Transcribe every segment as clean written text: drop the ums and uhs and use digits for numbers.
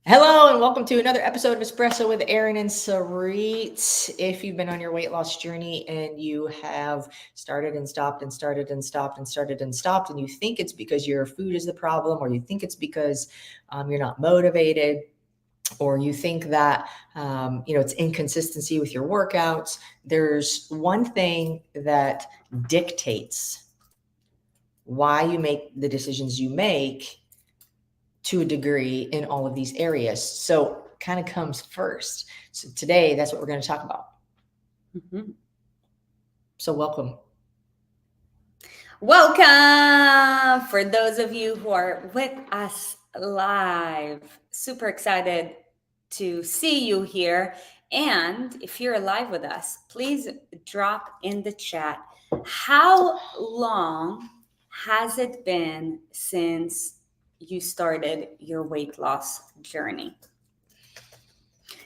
Hello and welcome to another episode of Espresso with Aaron and Sarit. If you've been on your weight loss journey and you have started and stopped and started and stopped and started and stopped, and you think it's because your food is the problem, or you think it's because you're not motivated, or you think that it's inconsistency with your workouts, there's one thing that dictates why you make the decisions you make to a degree in all of these areas. So kind of comes first. So today, that's what we're going to talk about. Mm-hmm. So welcome. Welcome for those of you who are with us live. Super excited to see you here. And if you're live with us, please drop in the chat. How long has it been since you started your weight loss journey?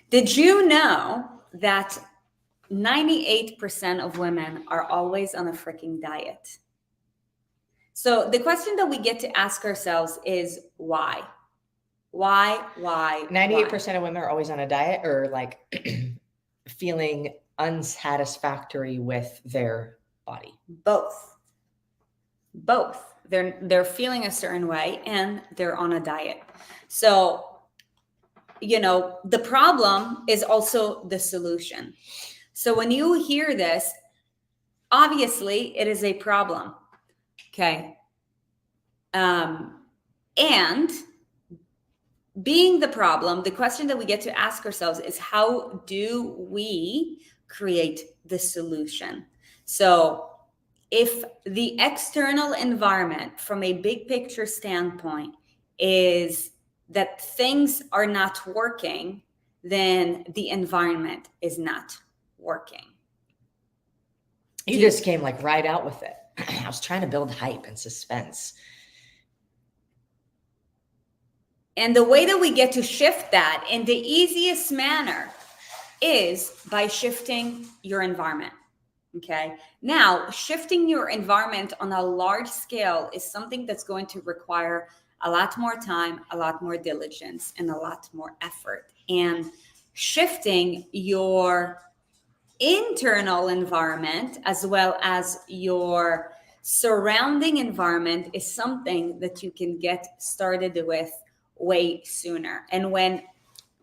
Did you know that 98% of women are always on a freaking diet? So the question that we get to ask ourselves is why? Why? 98% of women are always on a diet or like feeling unsatisfactory with their body. Both. They're feeling a certain way and they're on a diet. So, the problem is also the solution. So when you hear this, obviously it is a problem. Okay. And being the problem, the question that we get to ask ourselves is, how do we create the solution? So if the external environment from a big picture standpoint is that things are not working, then the environment is not working. You just came like right out with it. I was trying to build hype and suspense. And the way that we get to shift that in the easiest manner is by shifting your environment. Okay. Now, shifting your environment on a large scale is something that's going to require a lot more time, a lot more diligence, and a lot more effort. And shifting your internal environment as well as your surrounding environment is something that you can get started with way sooner. And when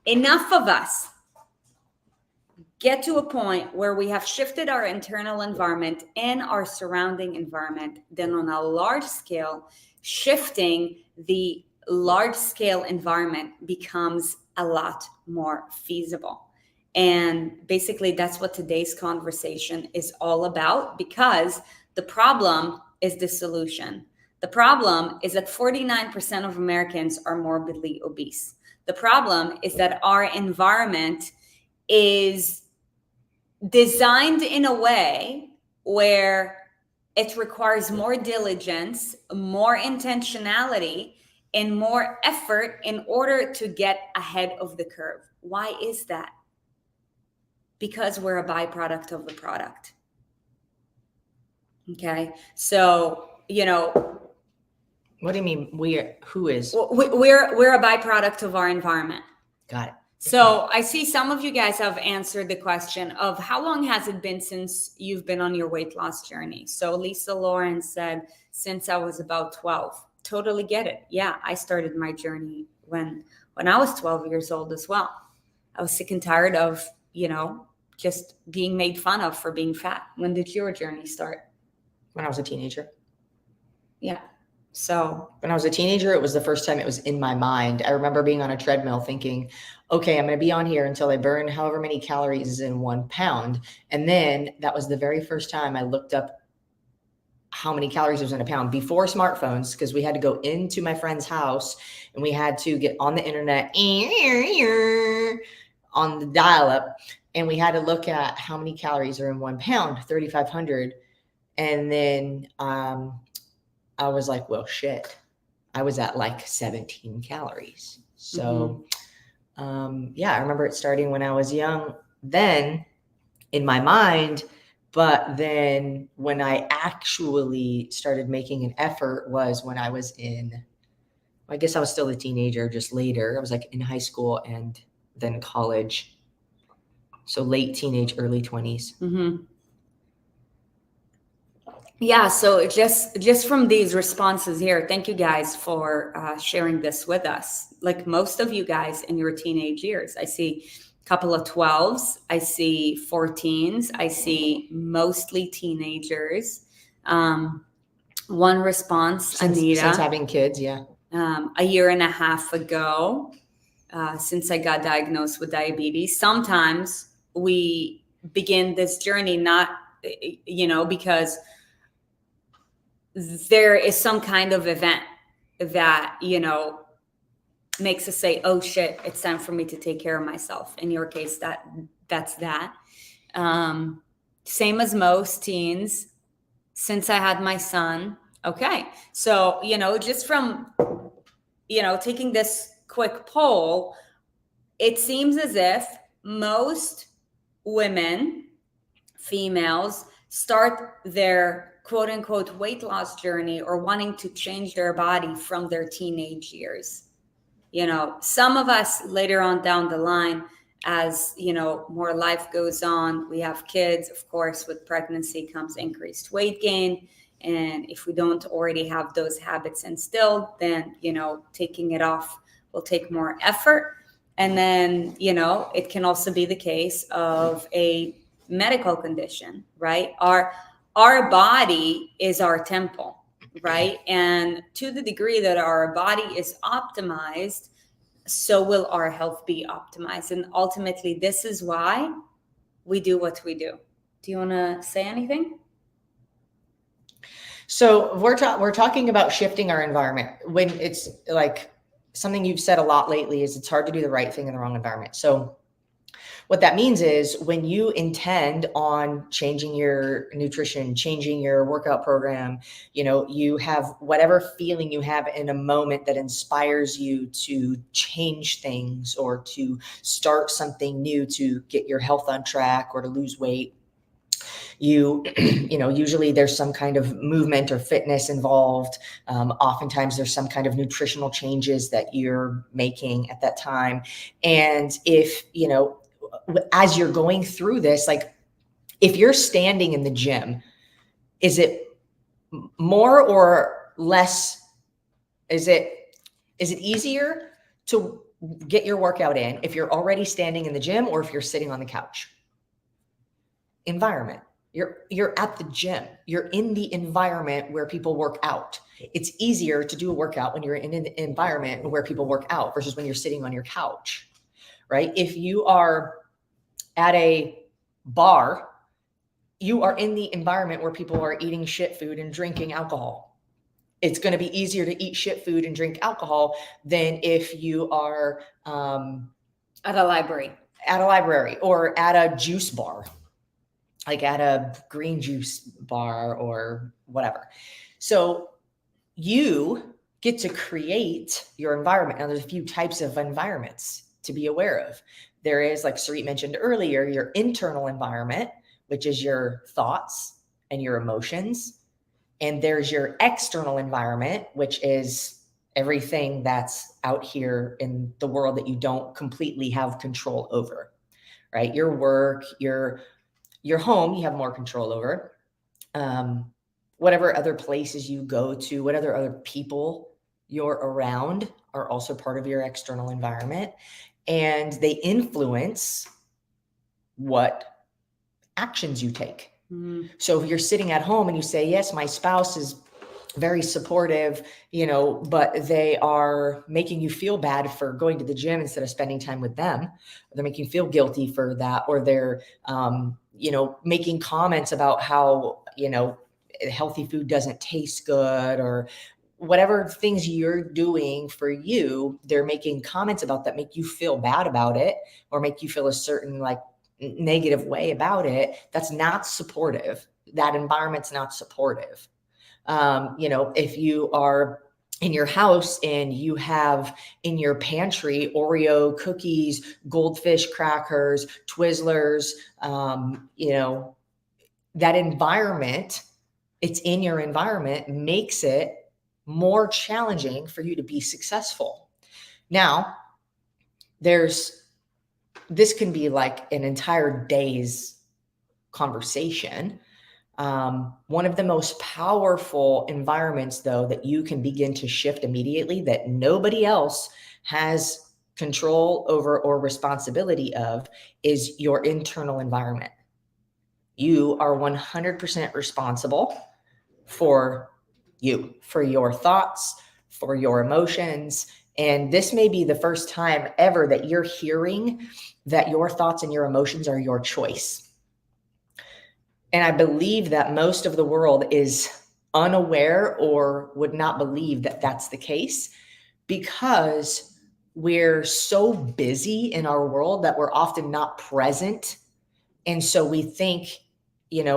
enough of us get to a point where we have shifted our internal environment and our surrounding environment, then on a large scale, shifting the large scale environment becomes a lot more feasible. And basically that's what today's conversation is all about, because the problem is the solution. The problem is that 49% of Americans are morbidly obese. The problem is that our environment is designed in a way where it requires more diligence, more intentionality, and more effort in order to get ahead of the curve. Why is that? Because we're a byproduct of the product. Okay, so what do you mean who is? We're a byproduct of our environment. Got it. So I see some of you guys have answered the question of how long has it been since you've been on your weight loss journey? So Lisa Lauren said, since I was about 12. Totally get it. Yeah, I started my journey when I was 12 years old as well. I was sick and tired of, just being made fun of for being fat. When did your journey start? When I was a teenager. Yeah. So when I was a teenager, it was the first time it was in my mind. I remember being on a treadmill thinking, okay, I'm going to be on here until I burn however many calories in 1 pound. And then that was the very first time I looked up how many calories was in a pound before smartphones, because we had to go into my friend's house and we had to get on the internet on the dial-up, and we had to look at how many calories are in 1 pound, 3,500. And then I was like, well, shit, I was at like 17 calories. So, yeah, I remember it starting when I was young then in my mind. But then when I actually started making an effort was when I was in I guess I was still a teenager, just later. I was like in high school and then college. So late teenage, early 20s. Mm-hmm. Yeah, so just from these responses here, thank you guys for sharing this with us. Like most of you guys in your teenage years, I see a couple of 12s, I see 14s, I see mostly teenagers. One response, Anita, Since having kids, yeah. a year and a half ago, since I got diagnosed with diabetes. Sometimes we begin this journey not, because there is some kind of event that, makes us say, oh shit, it's time for me to take care of myself. In your case, that's that. Same as most teens, since I had my son. Okay. So, just from, taking this quick poll, it seems as if most women, females, start their quote unquote weight loss journey or wanting to change their body from their teenage years. Some of us later on down the line, as more life goes on, we have kids, of course, with pregnancy comes increased weight gain. And if we don't already have those habits instilled, then, taking it off will take more effort. And then, it can also be the case of a medical condition, right? Our body is our temple, right? And to the degree that our body is optimized, so will our health be optimized. And ultimately, this is why we do what we do. Do you want to say anything? So we're talking about shifting our environment. When it's like something you've said a lot lately is it's hard to do the right thing in the wrong environment. So what that means is when you intend on changing your nutrition, changing your workout program, you have whatever feeling you have in a moment that inspires you to change things or to start something new to get your health on track or to lose weight. Usually there's some kind of movement or fitness involved. Oftentimes there's some kind of nutritional changes that you're making at that time. And if, as you're going through this, like if you're standing in the gym, is it more or less? Is it easier to get your workout in if you're already standing in the gym or if you're sitting on the couch? Environment. You're at the gym. You're in the environment where people work out. It's easier to do a workout when you're in an environment where people work out versus when you're sitting on your couch, right? If you are at a bar, you are in the environment where people are eating shit food and drinking alcohol. It's going to be easier to eat shit food and drink alcohol than if you are at a library or at a juice bar, like at a green juice bar or whatever. So you get to create your environment. Now there's a few types of environments to be aware of. There is, like Sarit mentioned earlier, your internal environment, which is your thoughts and your emotions. And there's your external environment, which is everything that's out here in the world that you don't completely have control over, right? Your work, your home, you have more control over. Whatever other places you go to, what other people you're around are also part of your external environment. And they influence what actions you take. Mm-hmm. So if you're sitting at home and you say, yes, my spouse is very supportive, but they are making you feel bad for going to the gym instead of spending time with them. They're making you feel guilty for that. Or they're, making comments about how, healthy food doesn't taste good, or whatever things you're doing for you, they're making comments about that make you feel bad about it or make you feel a certain like negative way about it. That's not supportive. That environment's not supportive. If you are in your house and you have in your pantry Oreo cookies, goldfish crackers, Twizzlers, that environment, it's in your environment, makes it more challenging for you to be successful. Now, this can be like an entire day's conversation. One of the most powerful environments, though, that you can begin to shift immediately that nobody else has control over or responsibility of is your internal environment. You are 100% responsible for you, for your thoughts, for your emotions. And this may be the first time ever that you're hearing that your thoughts and your emotions are your choice. And I believe that most of the world is unaware or would not believe that that's the case, because we're so busy in our world that we're often not present. And so we think,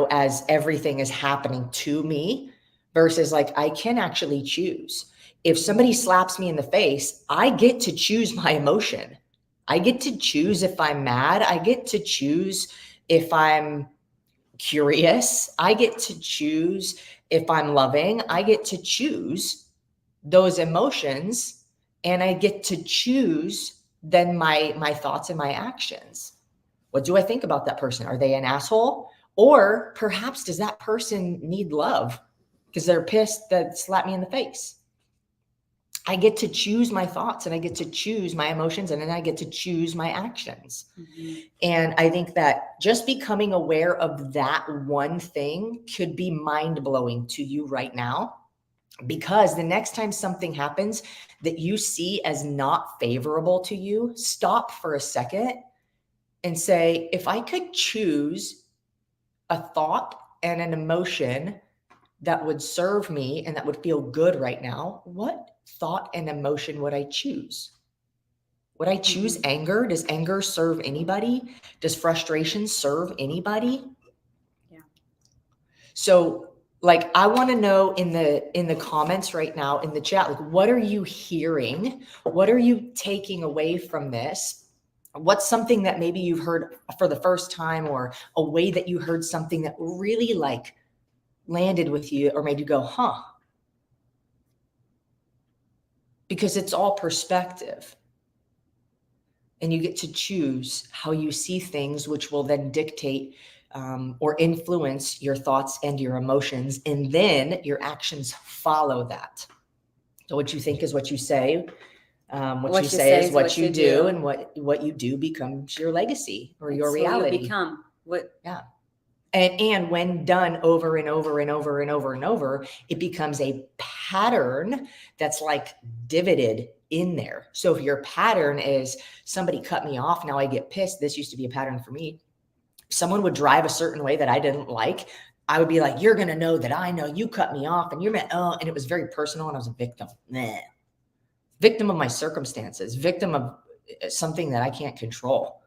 as everything is happening to me, versus like, I can actually choose. If somebody slaps me in the face, I get to choose my emotion. I get to choose if I'm mad. I get to choose if I'm curious. I get to choose if I'm loving. I get to choose those emotions, and I get to choose then my thoughts and my actions. What do I think about that person? Are they an asshole? Or perhaps does that person need love because they're pissed that slapped me in the face? I get to choose my thoughts, and I get to choose my emotions, and then I get to choose my actions. Mm-hmm. And I think that just becoming aware of that one thing could be mind-blowing to you right now, because the next time something happens that you see as not favorable to you, stop for a second and say, if I could choose a thought and an emotion that would serve me and that would feel good right now, what thought and emotion would I choose? Would I choose anger? Does anger serve anybody? Does frustration serve anybody? Yeah. So like, I want to know in the comments right now in the chat, like, what are you hearing? What are you taking away from this? What's something that maybe you've heard for the first time, or a way that you heard something that really like landed with you or made you go, huh? Because it's all perspective. And you get to choose how you see things, which will then dictate or influence your thoughts and your emotions. And then your actions follow that. So what you think is what you say. What you say is what you do. And what you do becomes your legacy or your reality. You become what? Yeah. And when done over and over and over and over and over, it becomes a pattern that's like divoted in there. So if your pattern is somebody cut me off, now I get pissed. This used to be a pattern for me. Someone would drive a certain way that I didn't like. I would be like, you're going to know that I know you cut me off, and and it was very personal, and I was a victim. Victim of my circumstances, victim of something that I can't control.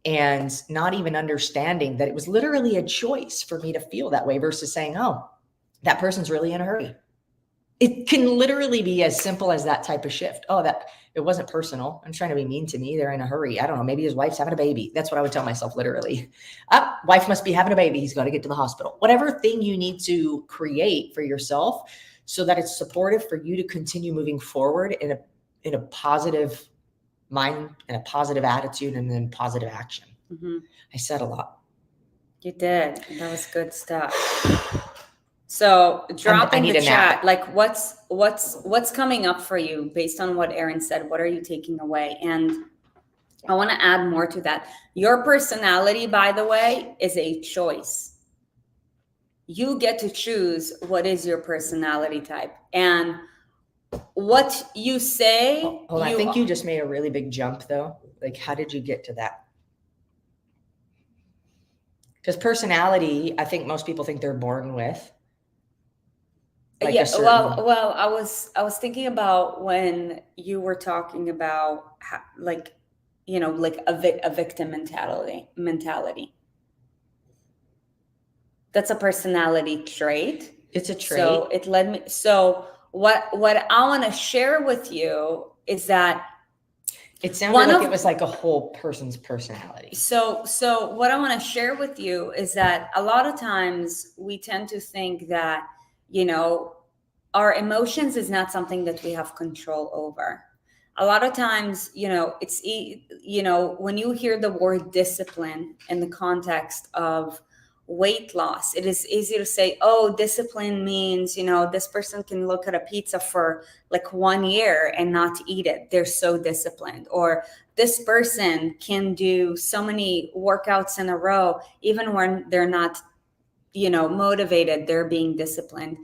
And not even understanding that it was literally a choice for me to feel that way, versus saying, oh, that person's really in a hurry. It can literally be as simple as that type of shift. Oh, that it wasn't personal. I'm trying to be mean to me. They're in a hurry. I don't know. Maybe his wife's having a baby. That's what I would tell myself, literally. Wife must be having a baby. He's got to get to the hospital. Whatever thing you need to create for yourself so that it's supportive for you to continue moving forward in a positive mind and a positive attitude and then positive action. Mm-hmm. I said a lot. You did. That was good stuff. So drop in the chat, like what's coming up for you based on what Erin said. What are you taking away? And I want to add more to that. Your personality, by the way, is a choice. You get to choose what is your personality type. And what you say. Hold on. I think you just made a really big jump, though. Like, how did you get to that? Because personality, I think most people think they're born with. Like well, I was thinking about when you were talking about like a victim mentality. That's a personality trait. It's a trait. So it led me. So what I want to share with you is that it sounded like it was like a whole person's personality. So what I want to share with you is that a lot of times we tend to think that, our emotions is not something that we have control over. A lot of times, when you hear the word discipline in the context of weight loss, it is easy to say, oh, discipline means, this person can look at a pizza for like 1 year and not eat it. They're so disciplined. Or this person can do so many workouts in a row, even when they're not, motivated, they're being disciplined.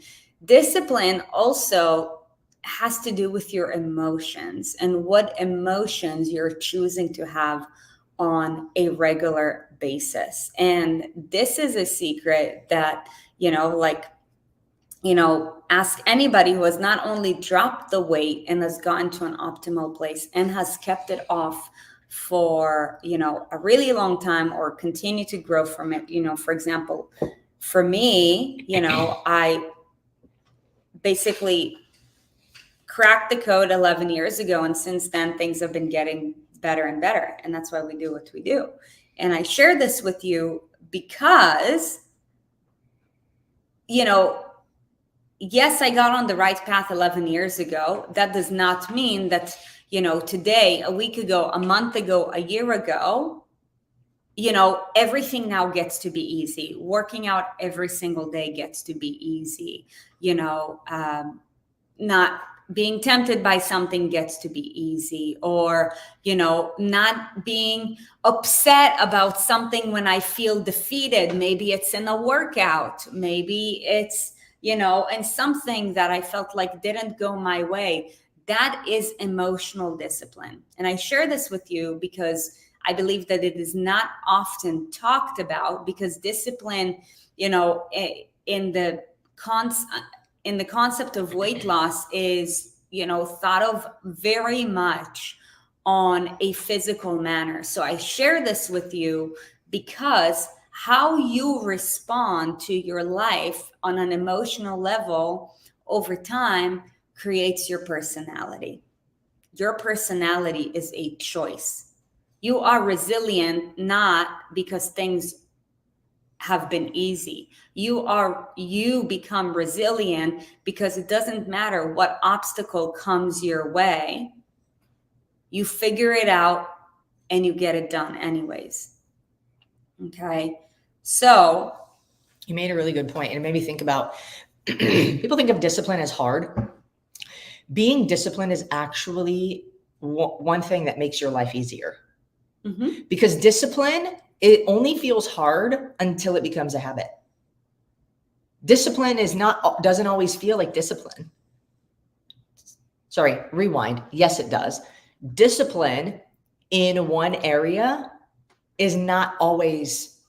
Discipline also has to do with your emotions and what emotions you're choosing to have on a regular basis. And this is a secret that, ask anybody who has not only dropped the weight and has gotten to an optimal place and has kept it off for, a really long time or continue to grow from it. For example, for me, I basically cracked the code 11 years ago. And since then, things have been getting better and better. And that's why we do what we do. And I share this with you because, yes, I got on the right path 11 years ago. That does not mean that, today, a week ago, a month ago, a year ago, everything now gets to be easy. Working out every single day gets to be easy. Not being tempted by something gets to be easy, or, not being upset about something when I feel defeated. Maybe it's in a workout, maybe it's, and something that I felt like didn't go my way. That is emotional discipline. And I share this with you because I believe that it is not often talked about, because discipline, in the concept of weight loss is, thought of very much on a physical manner. So I share this with you because how you respond to your life on an emotional level over time creates your personality. Your personality is a choice. You are resilient not because things have been easy. You become resilient because it doesn't matter what obstacle comes your way. You figure it out and you get it done anyways. Okay. So you made a really good point, and it made me think about people think of discipline as hard. Being disciplined is actually one thing that makes your life easier. Mm-hmm. Because discipline, it only feels hard until it becomes a habit. Discipline doesn't always feel like discipline. Sorry, rewind. Yes, it does. Discipline in one area is not always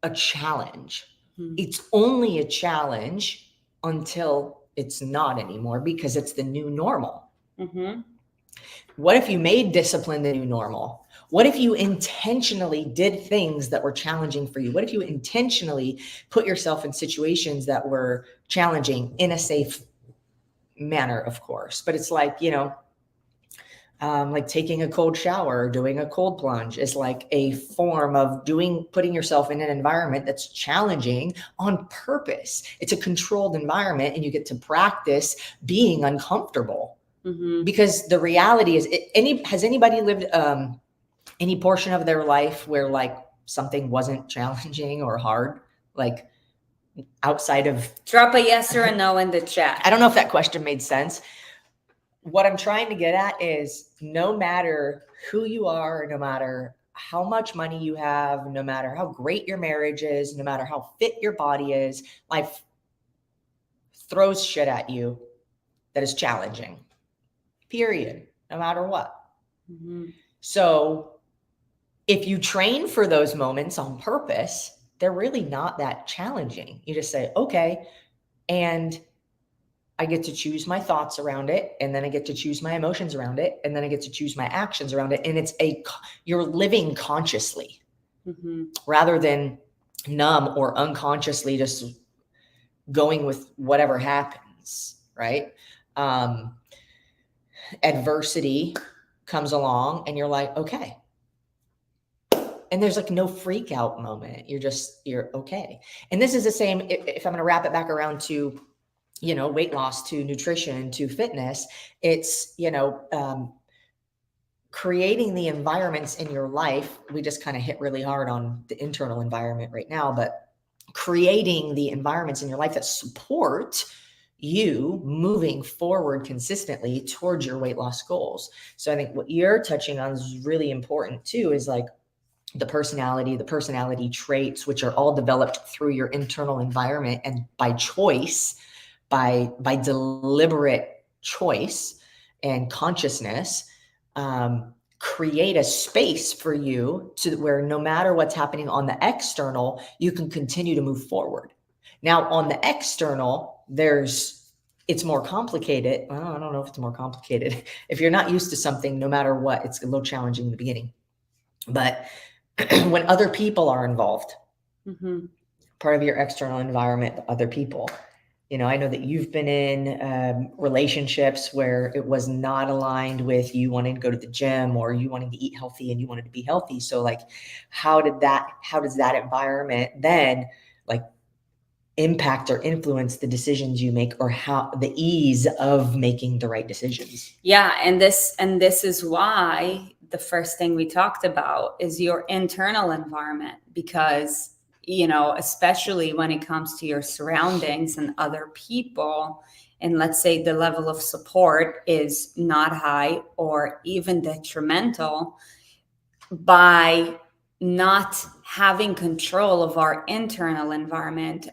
a challenge. Mm-hmm. It's only a challenge until it's not anymore, because it's the new normal. Mm-hmm. What if you made discipline the new normal? What if you intentionally did things that were challenging for you? What if you intentionally put yourself in situations that were challenging in a safe manner, of course? But it's like, like taking a cold shower or doing a cold plunge is like a form of putting yourself in an environment that's challenging on purpose. It's a controlled environment, and you get to practice being uncomfortable. Mm-hmm. Because the reality is, has anybody lived any portion of their life where like something wasn't challenging or hard, like outside of? Drop a yes or a no in the chat. I don't know if that question made sense. What I'm trying to get at is, no matter who you are, no matter how much money you have, no matter how great your marriage is, no matter how fit your body is, life throws shit at you that is challenging. Period. No matter what. Mm-hmm. So if you train for those moments on purpose, they're really not that challenging. You just say, okay, and I get to choose my thoughts around it, and then I get to choose my emotions around it, and then I get to choose my actions around it. And you're living consciously, mm-hmm. rather than numb or unconsciously just going with whatever happens, right? Adversity comes along and you're like, okay. And there's like no freak out moment. You're okay. And this is the same, if I'm going to wrap it back around to weight loss to nutrition to fitness. It's, creating the environments in your life. We just kind of hit really hard on the internal environment right now, but creating the environments in your life that support you moving forward consistently towards your weight loss goals. So I think what you're touching on is really important too, is like the personality traits, which are all developed through your internal environment and by choice, by deliberate choice and consciousness, create a space for you to where no matter what's happening on the external, you can continue to move forward. Now, on the external, it's more complicated. Well, I don't know if it's more complicated. If you're not used to something, no matter what, it's a little challenging in the beginning. But when other people are involved, part of your external environment, other people, I know that you've been in relationships where it was not aligned with you wanting to go to the gym or you wanting to eat healthy and you wanted to be healthy. So like, how does that environment then like impact or influence the decisions you make, or how the ease of making the right decisions? Yeah. And this is why the first thing we talked about is your internal environment, because especially when it comes to your surroundings and other people, and let's say the level of support is not high or even detrimental, by not having control of our internal environment,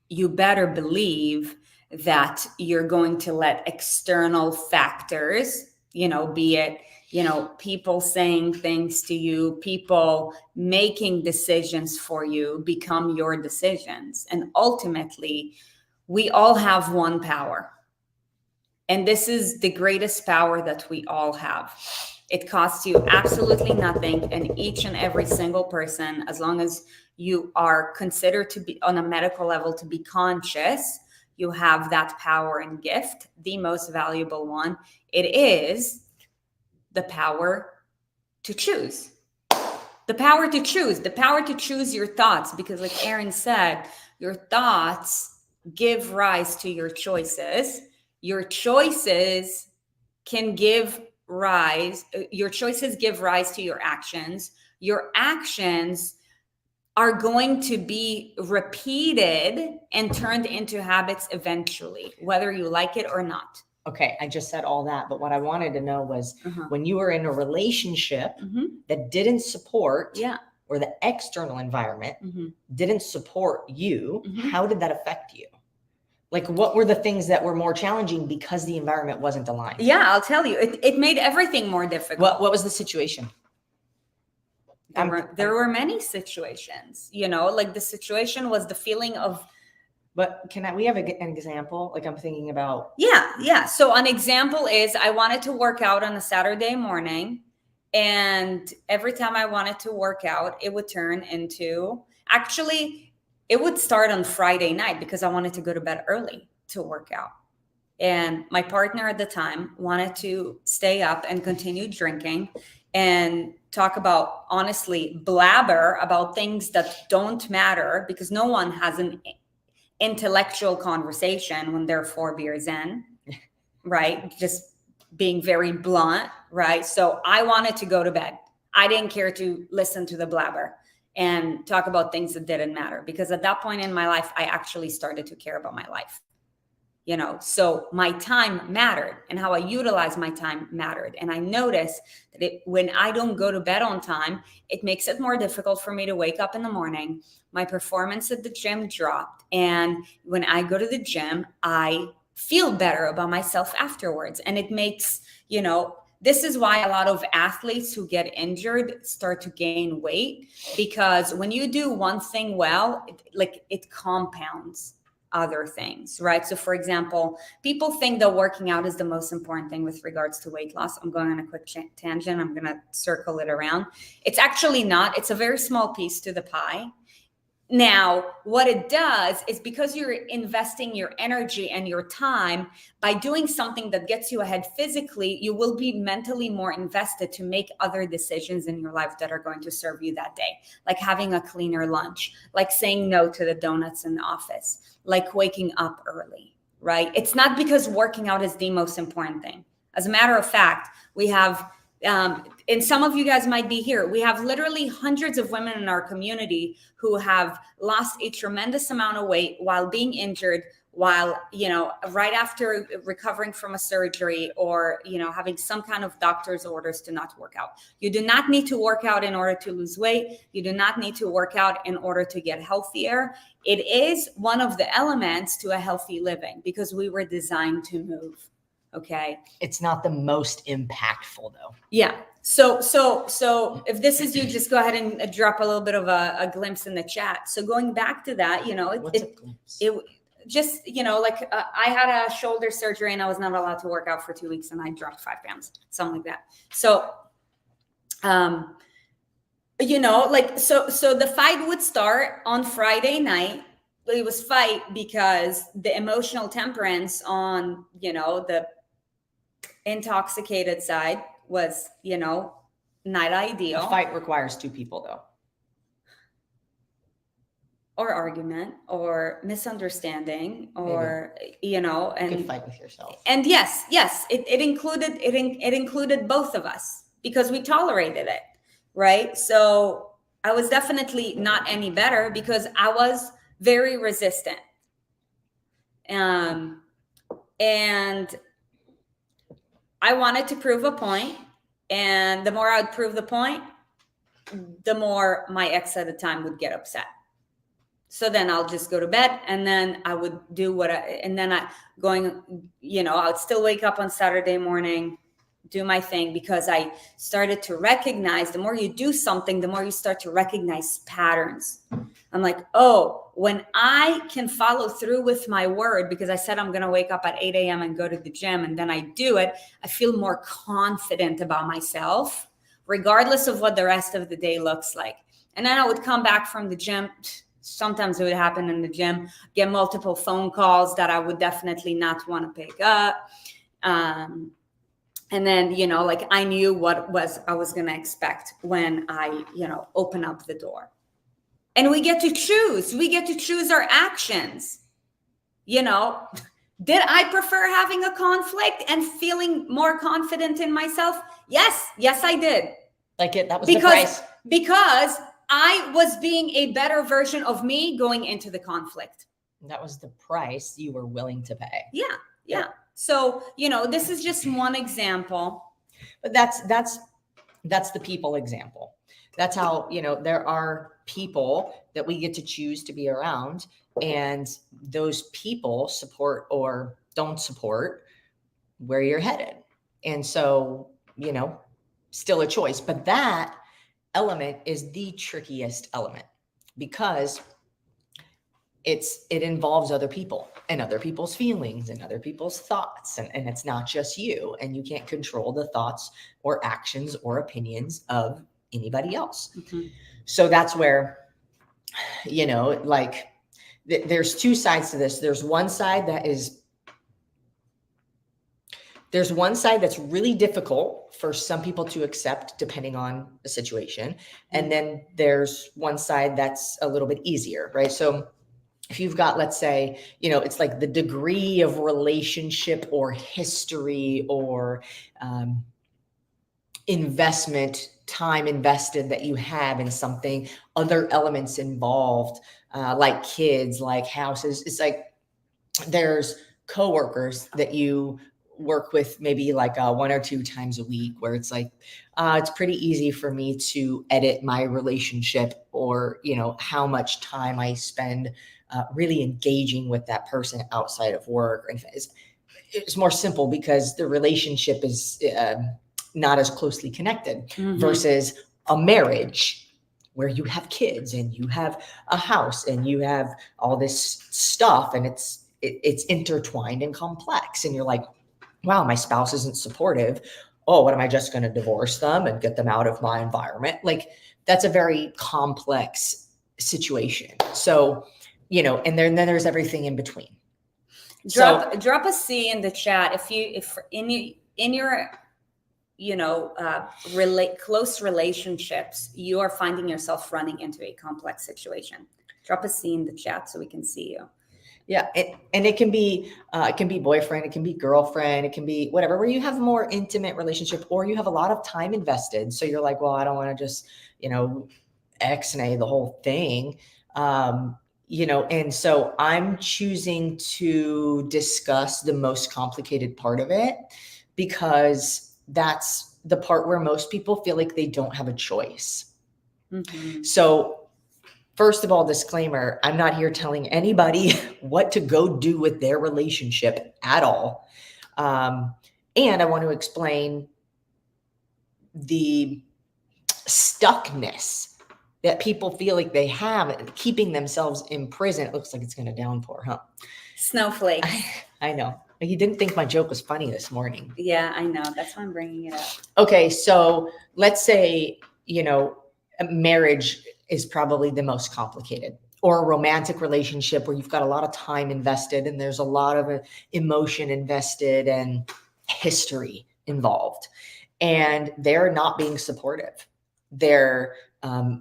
you better believe that you're going to let external factors, be it people saying things to you, people making decisions for you, become your decisions. And ultimately, we all have one power. And this is the greatest power that we all have. It costs you absolutely nothing. And each and every single person, as long as you are considered to be on a medical level to be conscious, you have that power and gift, the most valuable one. It is the power to choose. The power to choose your thoughts, because like Aaron said, your thoughts give rise to your choices. Your choices give rise to your actions. Your actions are going to be repeated and turned into habits eventually, whether you like it or not. Okay, I just said all that, but what I wanted to know was when you were in a relationship that didn't support, or the external environment didn't support you, how did that affect you? Like, what were the things that were more challenging because the environment wasn't aligned? Yeah, I'll tell you. It made everything more difficult. What was the situation? There were many situations, like the situation was the feeling of. But we have an example? Like, I'm thinking about. Yeah. So an example is I wanted to work out on a Saturday morning, and every time I wanted to work out, it would turn into, actually, it would start on Friday night because I wanted to go to bed early to work out. And my partner at the time wanted to stay up and continue drinking and talk about, honestly, blabber about things that don't matter, because no one has an intellectual conversation when they're 4 beers in, right? Just being very blunt, right? So I wanted to go to bed. I didn't care to listen to the blabber and talk about things that didn't matter, because at that point in my life, I actually started to care about my life. So my time mattered, and how I utilize my time mattered. And I noticed that when I don't go to bed on time, it makes it more difficult for me to wake up in the morning. My performance at the gym dropped. And when I go to the gym, I feel better about myself afterwards. And it makes, this is why a lot of athletes who get injured start to gain weight, because when you do one thing well, it compounds other things, right? So for example, people think that working out is the most important thing with regards to weight loss. I'm going on a quick tangent. I'm going to circle it around. It's actually not. It's a very small piece to the pie. Now, what it does is, because you're investing your energy and your time by doing something that gets you ahead physically, you will be mentally more invested to make other decisions in your life that are going to serve you that day, like having a cleaner lunch, like saying no to the donuts in the office, like waking up early. right? It's not because working out is the most important thing. As a matter of fact, we have, and some of you guys might be here, we have literally hundreds of women in our community who have lost a tremendous amount of weight while being injured, while, right after recovering from a surgery, or, having some kind of doctor's orders to not work out. You do not need to work out in order to lose weight. You do not need to work out in order to get healthier. It is one of the elements to a healthy living because we were designed to move. Okay. It's not the most impactful though. Yeah. So if this is you, just go ahead and drop a little bit of a glimpse in the chat. So going back to that, What's a glimpse? Just, I had a shoulder surgery and I was not allowed to work out for 2 weeks and I dropped 5 pounds, something like that. So, so the fight would start on Friday night. It was fight because the emotional temperance on, the intoxicated side was, not ideal. A fight requires 2 people though. Or argument or misunderstanding or, and you can fight with yourself. And yes, it included both of us because we tolerated it. Right. So I was definitely not any better because I was very resistant. And I wanted to prove a point. And the more I would prove the point, the more my ex at the time would get upset. So then I'll just go to bed and then I would do I would still wake up on Saturday morning, do my thing, because I started to recognize the more you do something, the more you start to recognize patterns. I'm like, oh, when I can follow through with my word, because I said I'm going to wake up at 8 a.m. and go to the gym and then I do it, I feel more confident about myself, regardless of what the rest of the day looks like. And then I would come back from the gym. Sometimes it would happen in the gym, get multiple phone calls that I would definitely not want to pick up. And then, I knew what I was going to expect when I, open up the door. And we get to choose. We get to choose our actions. Did I prefer having a conflict and feeling more confident in myself? Yes, I did. That was the price. Because I was being a better version of me going into the conflict. That was the price you were willing to pay. Yeah. So, this is just one example. But that's the people example. That's how, there are people that we get to choose to be around, and those people support or don't support where you're headed. And so, still a choice. But that element is the trickiest element because it involves other people and other people's feelings and other people's thoughts. And it's not just you, and you can't control the thoughts or actions or opinions of anybody else. Mm-hmm. So that's where, there's 2 sides to this. There's one side that's really difficult for some people to accept depending on the situation. And then there's one side that's a little bit easier, right? So if you've got, let's say, it's like the degree of relationship or history or investment, time invested that you have in something, other elements involved, like kids, like houses. It's like there's coworkers that you work with maybe 1 or 2 times a week where it's it's pretty easy for me to edit my relationship or, how much time I spend really engaging with that person outside of work. And it's more simple because the relationship is not as closely connected versus a marriage where you have kids and you have a house and you have all this stuff and it's intertwined and complex. And you're like, wow, my spouse isn't supportive. Oh, what am I just going to divorce them and get them out of my environment? That's a very complex situation. So, and then there's everything in between. Drop a C in the chat if in your close relationships, you are finding yourself running into a complex situation. Drop a C in the chat so we can see you. Yeah, and it can be boyfriend, it can be girlfriend, it can be whatever, where you have a more intimate relationship, or you have a lot of time invested. So you're like, well, I don't want to just, you know, X-nay the whole thing. And so I'm choosing to discuss the most complicated part of it, because that's the part where most people feel like they don't have a choice. Mm-hmm. So first of all, disclaimer, I'm not here telling anybody what to go do with their relationship at all. And I want to explain the stuckness that people feel like they have, keeping themselves in prison. It looks like it's going to downpour, huh? Snowflakes. I know. You didn't think my joke was funny this morning. Yeah, I know. That's why I'm bringing it up. Okay, so let's say, marriage is probably the most complicated, or a romantic relationship where you've got a lot of time invested and there's a lot of emotion invested and history involved, and they're not being supportive. They're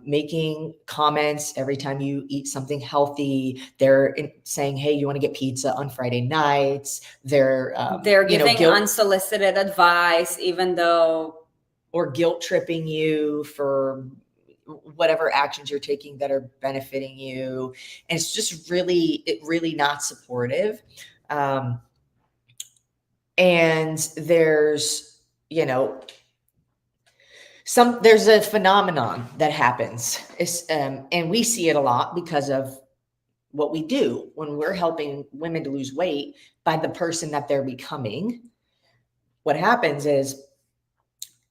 making comments every time you eat something healthy. They're saying, hey, you want to get pizza on Friday nights. They're giving unsolicited advice, even though, or guilt tripping you for whatever actions you're taking that are benefiting you. And it's just really not supportive. And there's, there's a phenomenon that happens, and we see it a lot because of what we do when we're helping women to lose weight by the person that they're becoming. What happens is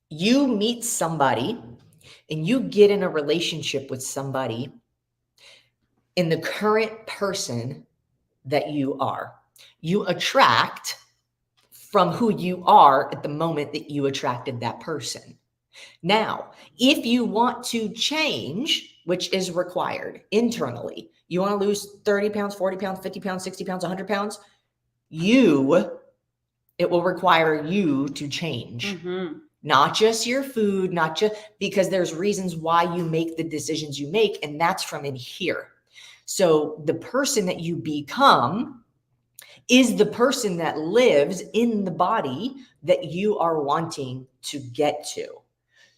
you meet somebody and you get in a relationship with somebody in the current person that you are. You attract from who you are at the moment that you attracted that person. Now, if you want to change, which is required internally, you want to lose 30 pounds, 40 pounds, 50 pounds, 60 pounds, 100 pounds, it will require you to change. Mm-hmm. Not just your food, not just because there's reasons why you make the decisions you make, and that's from in here. So the person that you become is the person that lives in the body that you are wanting to get to.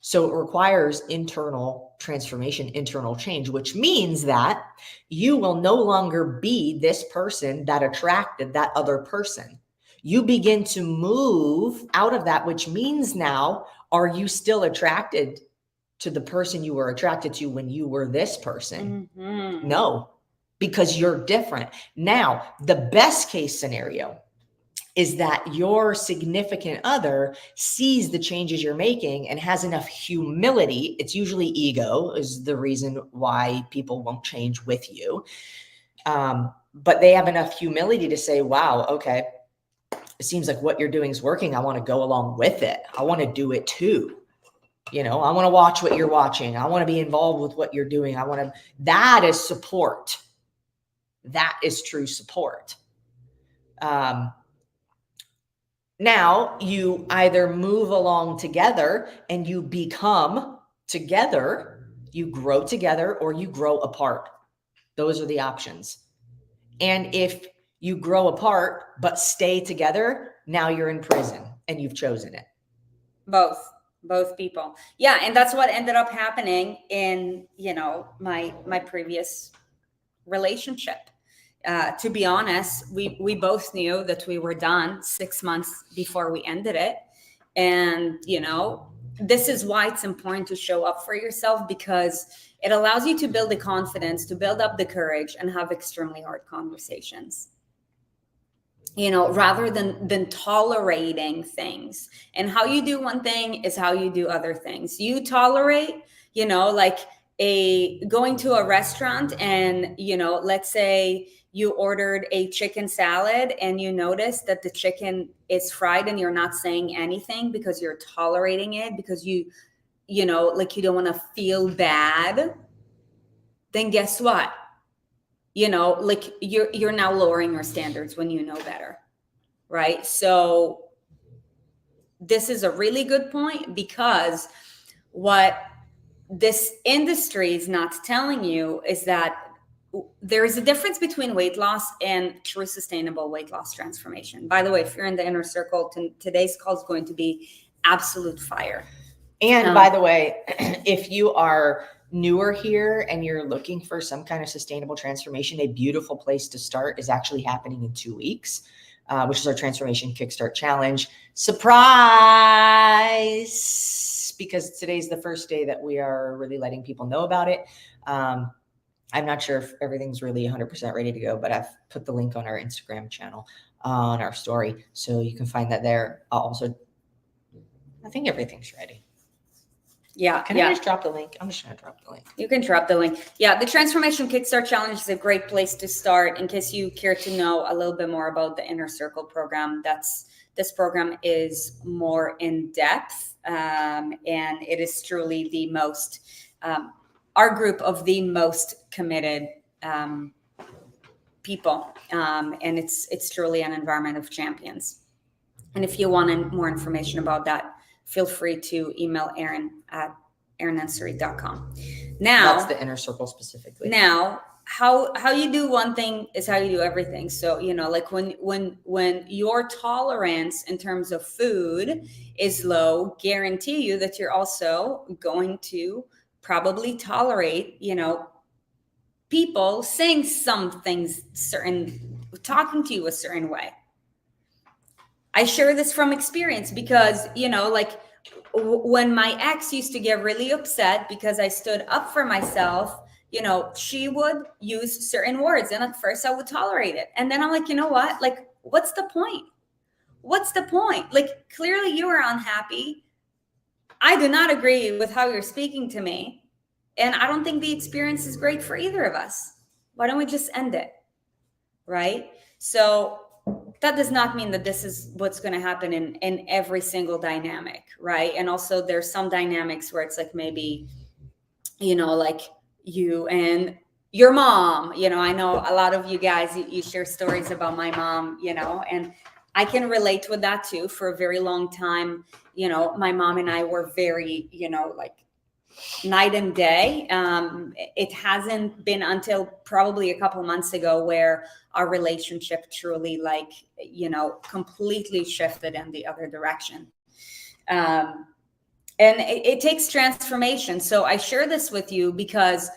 So it requires internal transformation, internal change, which means that you will no longer be this person that attracted that other person. You begin to move out of that, which means now, are you still attracted to the person you were attracted to when you were this person? Mm-hmm. No, because you're different. Now, the best case scenario is that your significant other sees the changes you're making and has enough humility. It's usually ego is the reason why people won't change with you. But they have enough humility to say, wow, okay, it seems like what you're doing is working. I want to go along with it. I want to do it too. I want to watch what you're watching. I want to be involved with what you're doing. That is support. That is true support. Now you either move along together and you become together, you grow together, or you grow apart. Those are the options. And if you grow apart but stay together, now you're in prison and you've chosen it. Both people. Yeah. And that's what ended up happening in, my previous relationship. To be honest, we both knew that we were done 6 months before we ended it. And, this is why it's important to show up for yourself, because it allows you to build the confidence, to build up the courage, and have extremely hard conversations. Rather than tolerating things. And how you do one thing is how you do other things. You tolerate, like going to a restaurant and, let's say you ordered a chicken salad and you notice that the chicken is fried and you're not saying anything because you're tolerating it because you don't want to feel bad. Then guess what? You're now lowering your standards when you know better. Right? So this is a really good point, because what this industry is not telling you is that there's a difference between weight loss and true sustainable weight loss transformation. By the way, if you're in the inner circle, today's call is going to be absolute fire. And by the way, if you are newer here and you're looking for some kind of sustainable transformation, a beautiful place to start is actually happening in 2 weeks, which is our Transformation Kickstart Challenge. Surprise! Because today's the first day that we are really letting people know about it. I'm not sure if everything's really 100% ready to go, but I've put the link on our Instagram channel on our story, so you can find that there. I think everything's ready. Yeah. Can I just drop the link? I'm just going to drop the link. You can drop the link. Yeah. The Transformation Kickstart Challenge is a great place to start in case you care to know a little bit more about the Inner Circle program. This program is more in depth, and it is truly the most, our group of the most committed people. And it's truly an environment of champions. And if you want more information about that, feel free to email Erin at erinandsarit.com. Now, that's the Inner Circle specifically. Now, how you do one thing is how you do everything. So, like when your tolerance in terms of food is low, guarantee you that you're also going to probably tolerate, people saying some things talking to you a certain way. I share this from experience because, when my ex used to get really upset because I stood up for myself, she would use certain words. And at first I would tolerate it. And then I'm like, you know what? Like, what's the point? What's the point? Like, clearly you are unhappy. I do not agree with how you're speaking to me. And I don't think the experience is great for either of us. Why don't we just end it? Right? So that does not mean that this is what's going to happen in every single dynamic, right? And also there's some dynamics where it's like maybe, like you and your mom, I know a lot of you guys, you share stories about my mom, and I can relate with that too. For a very long time, my mom and I were very, like night and day. It hasn't been until probably a couple months ago where our relationship truly completely shifted in the other direction. And it takes transformation. So I share this with you because,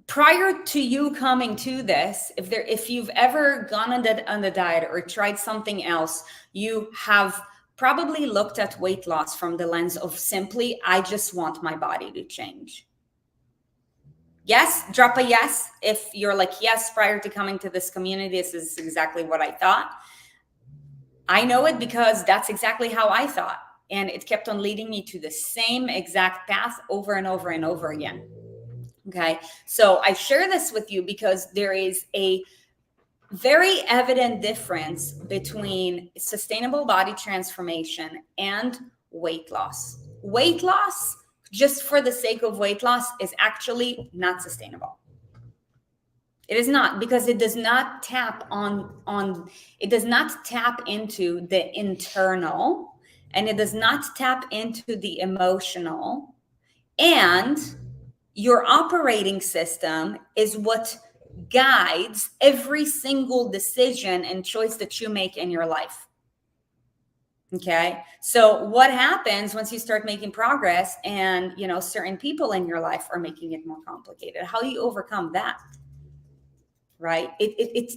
prior to you coming to this, if you've ever gone on the diet or tried something else, you have probably looked at weight loss from the lens of simply, I just want my body to change. Yes, drop a yes. If you're like, yes, prior to coming to this community, this is exactly what I thought. I know it because that's exactly how I thought. And it kept on leading me to the same exact path over and over and over again. Okay. So I share this with you because there is a very evident difference between sustainable body transformation and weight loss. Weight loss, just for the sake of weight loss, is actually not sustainable. It is not, because it does not tap it does not tap into the internal, and it does not tap into the emotional, and your operating system is what guides every single decision and choice that you make in your life. Okay. So what happens once you start making progress and, certain people in your life are making it more complicated? How do you overcome that? Right.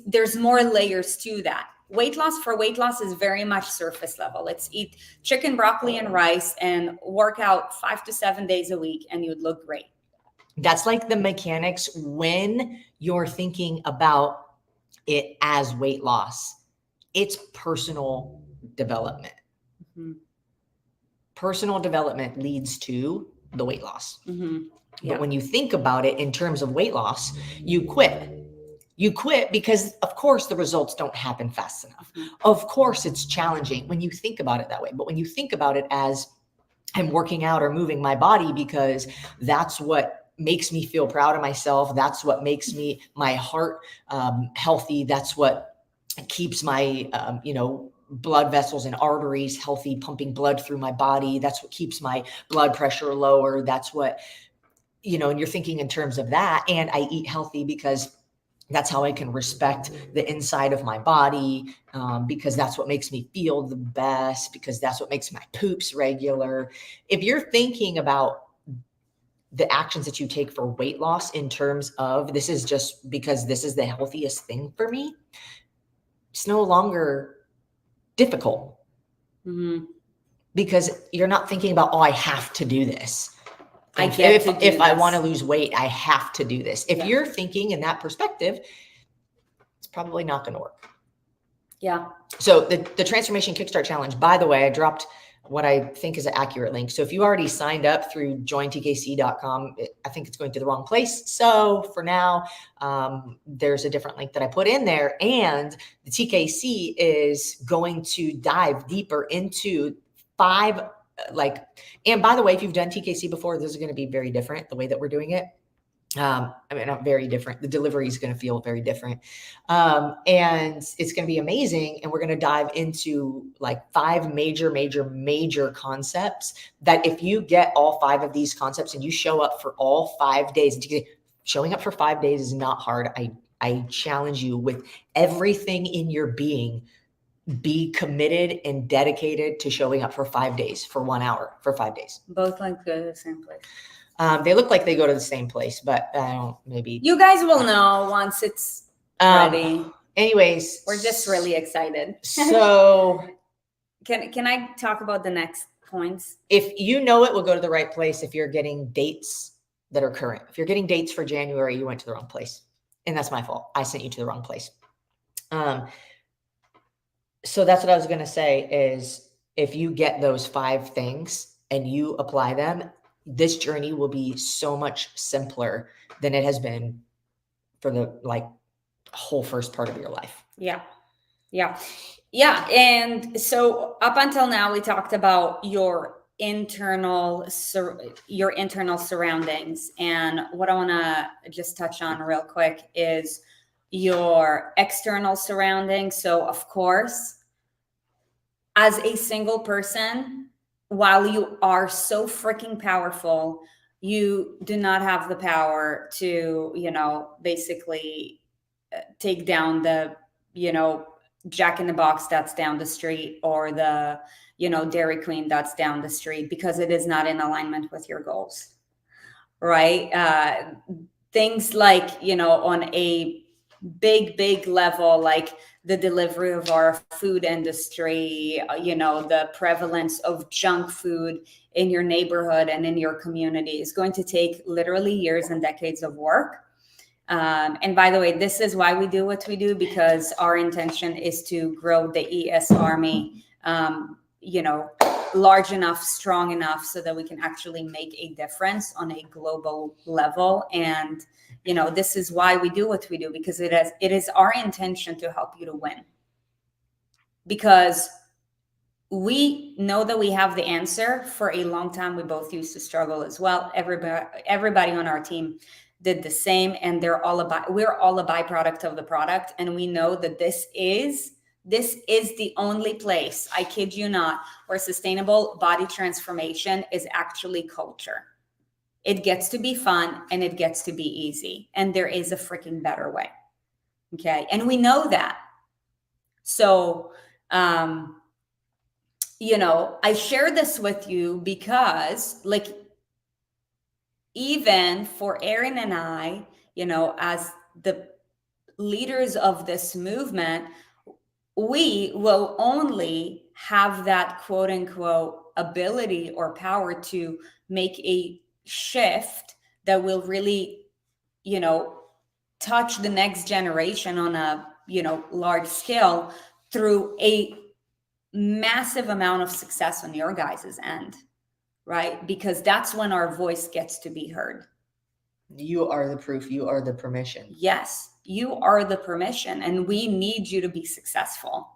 There's more layers to that. Weight loss is very much surface level. It's eat chicken, broccoli, and rice and work out 5 to 7 days a week and you'd look great. That's like the mechanics when you're thinking about it as weight loss. It's personal development. Mm-hmm. Personal development leads to the weight loss. Mm-hmm. Yeah. But when you think about it in terms of weight loss, you quit. You quit because, of course, the results don't happen fast enough. Mm-hmm. Of course, it's challenging when you think about it that way. But when you think about it as I'm working out or moving my body because that's what makes me feel proud of myself. That's what makes my heart healthy. That's what keeps my, blood vessels and arteries healthy, pumping blood through my body. That's what keeps my blood pressure lower. That's what and you're thinking in terms of that, and I eat healthy because that's how I can respect the inside of my body, because that's what makes me feel the best, because that's what makes my poops regular. If you're thinking about the actions that you take for weight loss in terms of this is just because this is the healthiest thing for me, it's no longer difficult. Mm-hmm. Because you're not thinking about, I have to do this. If I want to lose weight, I have to do this. If Yeah. you're thinking in that perspective, it's probably not going to work. Yeah. So the Transformation Kickstart Challenge, by the way, I dropped what I think is an accurate link. So if you already signed up through jointkc.com, I think it's going to the wrong place. So for now, there's a different link that I put in there. And the TKC is going to dive deeper into 5, and by the way, if you've done TKC before, this is going to be very different, the way that we're doing it. Not very different. The delivery is going to feel very different. And it's going to be amazing. And we're going to dive into 5 major concepts that if you get all 5 of these concepts and you show up for all 5 days, showing up for 5 days is not hard. I challenge you with everything in your being, be committed and dedicated to showing up for 5 days, for 1 hour, for 5 days. Both go to the same place. They look like they go to the same place, but I don't, maybe. You guys will know once it's ready. Anyways. We're just really excited. So. Can I talk about the next points? If you know it will go to the right place if you're getting dates that are current. If you're getting dates for January, you went to the wrong place. And that's my fault. I sent you to the wrong place. So that's what I was going to say is if you get those 5 things and you apply them, this journey will be so much simpler than it has been for the whole first part of your life. Yeah. And so up until now, we talked about your internal surroundings. And what I want to just touch on real quick is your external surroundings. So of course, as a single person, while you are so freaking powerful, you do not have the power to, basically take down the, Jack in the Box that's down the street, or the, Dairy Queen that's down the street, because it is not in alignment with your goals, right? Things like, on a big level, like the delivery of our food industry, the prevalence of junk food in your neighborhood and in your community is going to take literally years and decades of work. And by the way, this is why we do what we do, because our intention is to grow the ES Army, large enough, strong enough so that we can actually make a difference on a global level. And this is why we do what we do, because it is our intention to help you to win. Because we know that we have the answer. For a long time, we both used to struggle as well. Everybody on our team did the same, and we're all a byproduct of the product. And we know that this is the only place, I kid you not, where sustainable body transformation is actually culture. It gets to be fun and it gets to be easy. And there is a freaking better way. Okay. And we know that. So, I share this with you because even for Aaron and I, as the leaders of this movement, we will only have that quote unquote ability or power to make a shift that will really, touch the next generation on a, large scale through a massive amount of success on your guys' end, right? Because that's when our voice gets to be heard. You are the proof. You are the permission. Yes, you are the permission, and we need you to be successful,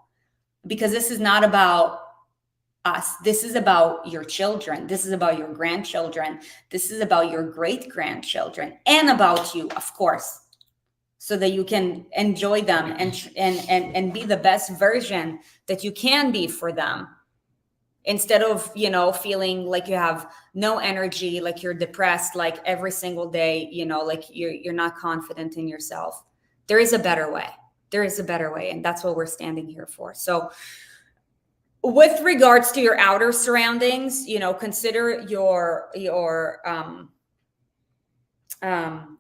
because this is not about us. This is about your children. This is about your grandchildren. This is about your great grandchildren, and about you, of course, so that you can enjoy them and be the best version that you can be for them. Instead of, you know, feeling like you have no energy, like you're depressed, like every single day, you know, like you're not confident in yourself. There is a better way. There is a better way. And that's what we're standing here for. So with regards to your outer surroundings, you know, consider your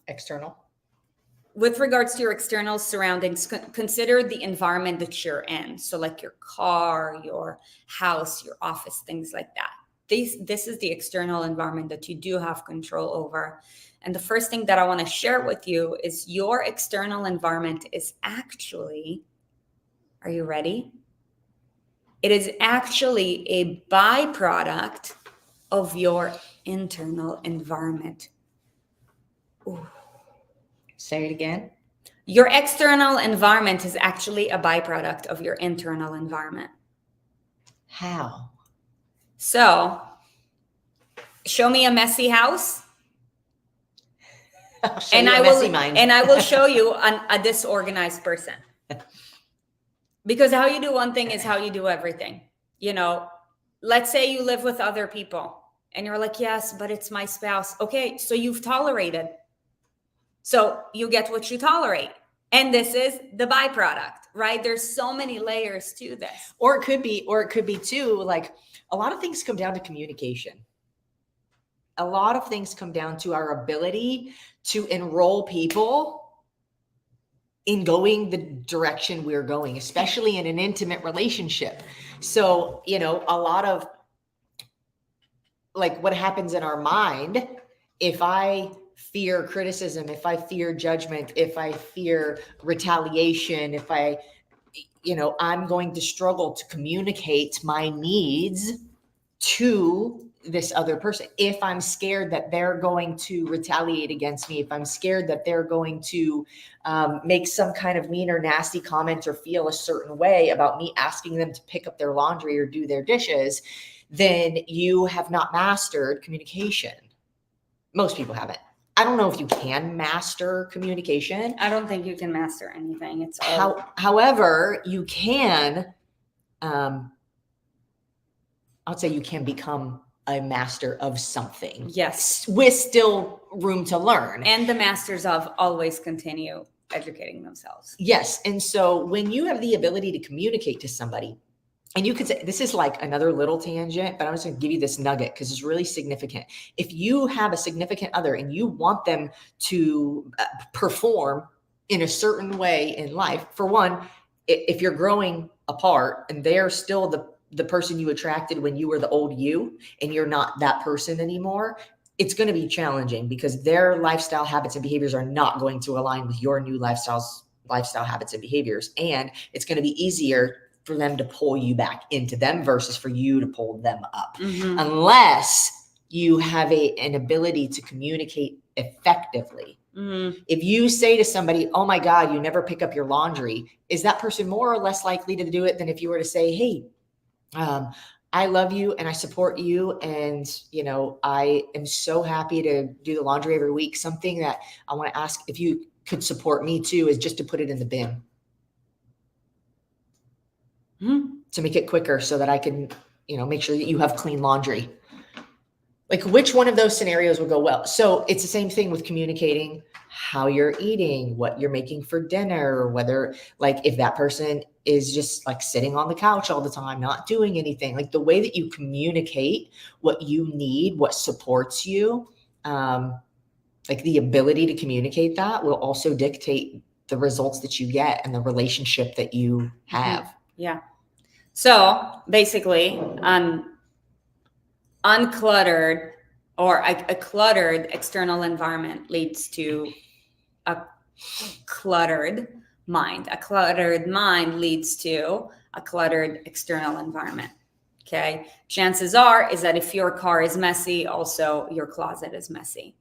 External. with regards to your external surroundings, consider the environment that you're in. So like your car, your house, your office, things like that. This is the external environment that you do have control over. And the first thing that I want to share with you is your external environment is actually, are you ready? It is actually a byproduct of your internal environment. Ooh. Say it again. Your external environment is actually a byproduct of your internal environment. How? So, show me a messy house, and I will show you a disorganized person. Because how you do one thing is how you do everything. You know, let's say you live with other people and you're like, yes, but it's my spouse. Okay, so you've tolerated. So you get what you tolerate. And this is the byproduct, right? There's so many layers to this. Or it could be too, like a lot of things come down to communication. A lot of things come down to our ability to enroll people in going the direction we're going, especially in an intimate relationship. So, you know, a lot of like what happens in our mind, if I fear criticism, if I fear judgment, if I fear retaliation, if I, you know, I'm going to struggle to communicate my needs to this other person. If I'm scared that they're going to retaliate against me, if I'm scared that they're going to make some kind of mean or nasty comment or feel a certain way about me asking them to pick up their laundry or do their dishes, then you have not mastered communication. Most people haven't. I don't know if you can master communication. I don't think you can master anything. It's all... However, you can, I would say you can become a master of something. Yes. With still room to learn. And the masters of always continue educating themselves. Yes. And so when you have the ability to communicate to somebody, and you could say, this is like another little tangent, but I'm just going to give you this nugget because it's really significant. If you have a significant other and you want them to perform in a certain way in life, for one, if you're growing apart and they're still the person you attracted when you were the old you and you're not that person anymore, it's going to be challenging because their lifestyle habits and behaviors are not going to align with your new lifestyle habits and behaviors. And it's going to be easier for them to pull you back into them versus for you to pull them up. Mm-hmm. Unless you have an ability to communicate effectively. Mm-hmm. If you say to somebody, oh my God, you never pick up your laundry, is that person more or less likely to do it than if you were to say, hey, I love you and I support you. And, you know, I am so happy to do the laundry every week. Something that I want to ask if you could support me too is just to put it in the bin. To make it quicker so that I can, you know, make sure that you have clean laundry. Like which one of those scenarios would go well? So it's the same thing with communicating how you're eating, what you're making for dinner, whether like if that person is just like sitting on the couch all the time, not doing anything, like the way that you communicate what you need, what supports you, like the ability to communicate that will also dictate the results that you get and the relationship that you have. Yeah. So basically, uncluttered or a cluttered external environment leads to a cluttered mind. A cluttered mind leads to a cluttered external environment. Okay. Chances are is that if your car is messy, also your closet is messy.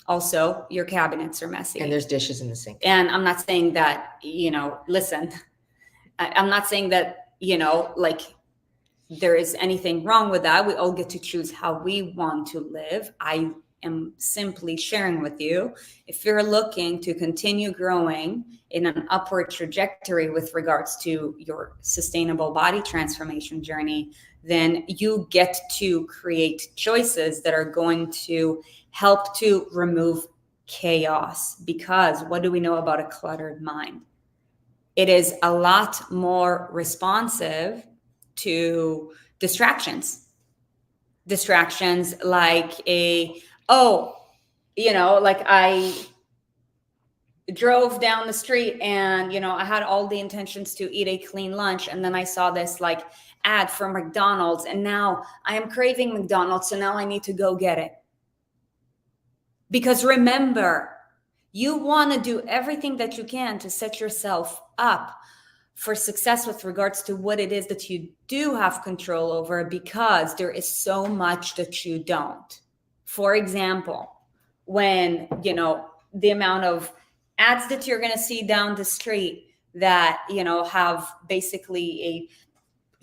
Also, your cabinets are messy. And there's dishes in the sink. And I'm not saying that, you know, listen, I'm not saying that, you know, like there is anything wrong with that. We all get to choose how we want to live. I am simply sharing with you. If you're looking to continue growing in an upward trajectory with regards to your sustainable body transformation journey, then you get to create choices that are going to help to remove chaos. Because what do we know about a cluttered mind? It is a lot more responsive to distractions. Distractions like like I drove down the street and, I had all the intentions to eat a clean lunch. And then I saw this like ad for McDonald's, and now I am craving McDonald's. So now I need to go get it. Because remember, you want to do everything that you can to set yourself up for success with regards to what it is that you do have control over, because there is so much that you don't. For example, when, the amount of ads that you're going to see down the street that, have basically a